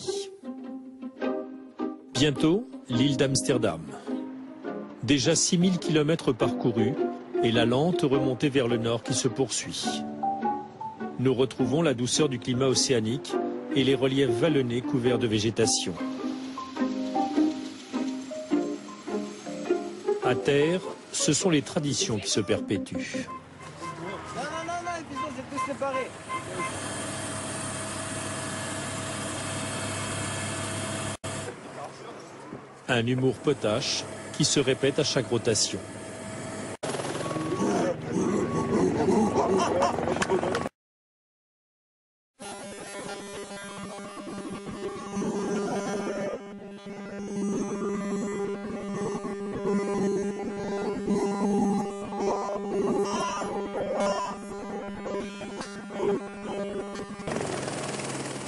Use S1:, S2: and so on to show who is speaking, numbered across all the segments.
S1: Italie. Bientôt, l'île d'Amsterdam. Déjà 6000 km parcourus et la lente remontée vers le nord qui se poursuit. Nous retrouvons la douceur du climat océanique et les reliefs vallonnés couverts de végétation. À terre, ce sont les traditions qui se perpétuent.
S2: Non, ils sont tous séparés.
S1: Un humour potache qui se répète à chaque rotation.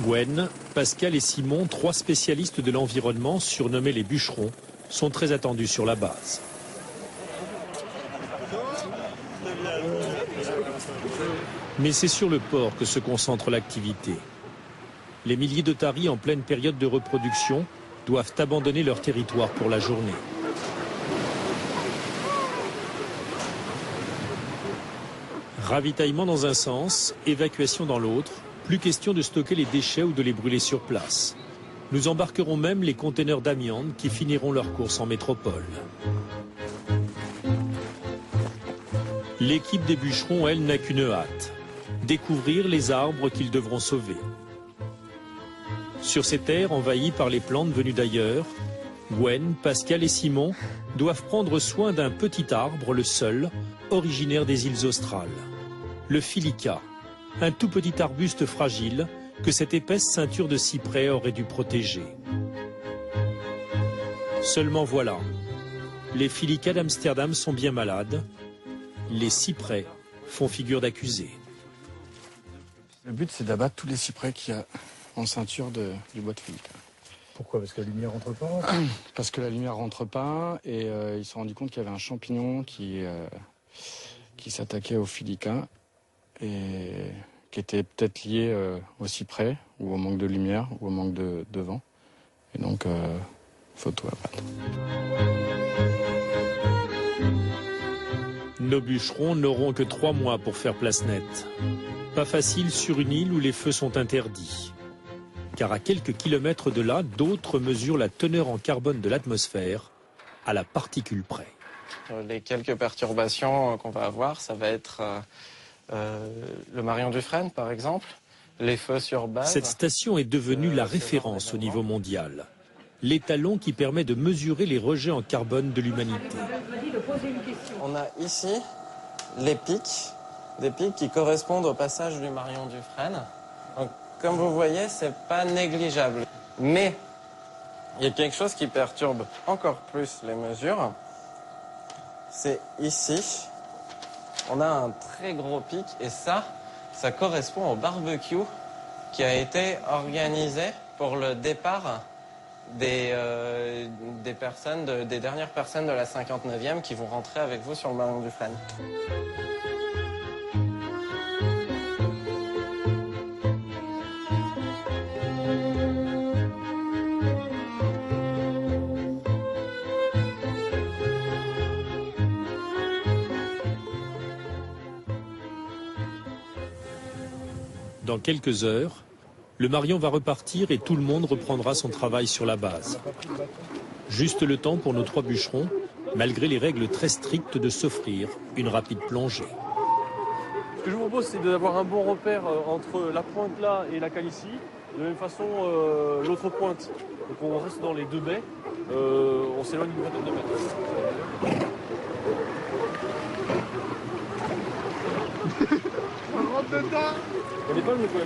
S1: Gwen, Pascal et Simon, 3 spécialistes de l'environnement surnommés les bûcherons, sont très attendus sur la base. Mais c'est sur le port que se concentre l'activité. Les milliers d'otaries en pleine période de reproduction doivent abandonner leur territoire pour la journée. Ravitaillement dans un sens, évacuation dans l'autre. Plus question de stocker les déchets ou de les brûler sur place. Nous embarquerons même les conteneurs d'amiante qui finiront leur course en métropole. L'équipe des bûcherons, elle, n'a qu'une hâte. Découvrir les arbres qu'ils devront sauver. Sur ces terres envahies par les plantes venues d'ailleurs, Gwen, Pascal et Simon doivent prendre soin d'un petit arbre, le seul, originaire des îles australes. Le filica. Un tout petit arbuste fragile que cette épaisse ceinture de cyprès aurait dû protéger. Seulement voilà, les filicas d'Amsterdam sont bien malades, les cyprès font figure d'accusés.
S3: Le but, c'est d'abattre tous les cyprès qu'il y a en ceinture du bois de filica.
S4: Pourquoi? Parce que la lumière rentre pas?
S3: Parce que la lumière rentre pas et ils se sont rendus compte qu'il y avait un champignon qui s'attaquait au filica et qui était peut-être lié au cyprès ou au manque de lumière ou au manque de vent. Et donc, faut tout abattre.
S1: Nos bûcherons n'auront que 3 mois pour faire place nette. Pas facile sur une île où les feux sont interdits. Car à quelques kilomètres de là, d'autres mesurent la teneur en carbone de l'atmosphère à la particule près.
S5: Les quelques perturbations qu'on va avoir, ça va être le Marion Dufresne, par exemple, les feux sur base.
S1: Cette station est devenue la référence au niveau mondial. L'étalon qui permet de mesurer les rejets en carbone de l'humanité.
S5: On a ici les pics, des pics qui correspondent au passage du Marion Dufresne. Donc, comme vous voyez, c'est pas négligeable. Mais il y a quelque chose qui perturbe encore plus les mesures. C'est ici. On a un très gros pic et ça correspond au barbecue qui a été organisé pour le départ des dernières personnes de la 59e qui vont rentrer avec vous sur le Marion Dufresne.
S1: Dans quelques heures, le Marion va repartir et tout le monde reprendra son travail sur la base. Juste le temps pour nos 3 bûcherons, malgré les règles très strictes, de s'offrir une rapide plongée.
S4: Ce que je vous propose, c'est d'avoir un bon repère entre la pointe là et la cale ici. De la même façon, l'autre pointe. Donc on reste dans les 2 baies. On s'éloigne d'une vingtaine de mètres. On rentre dedans. On n'est pas le coin là.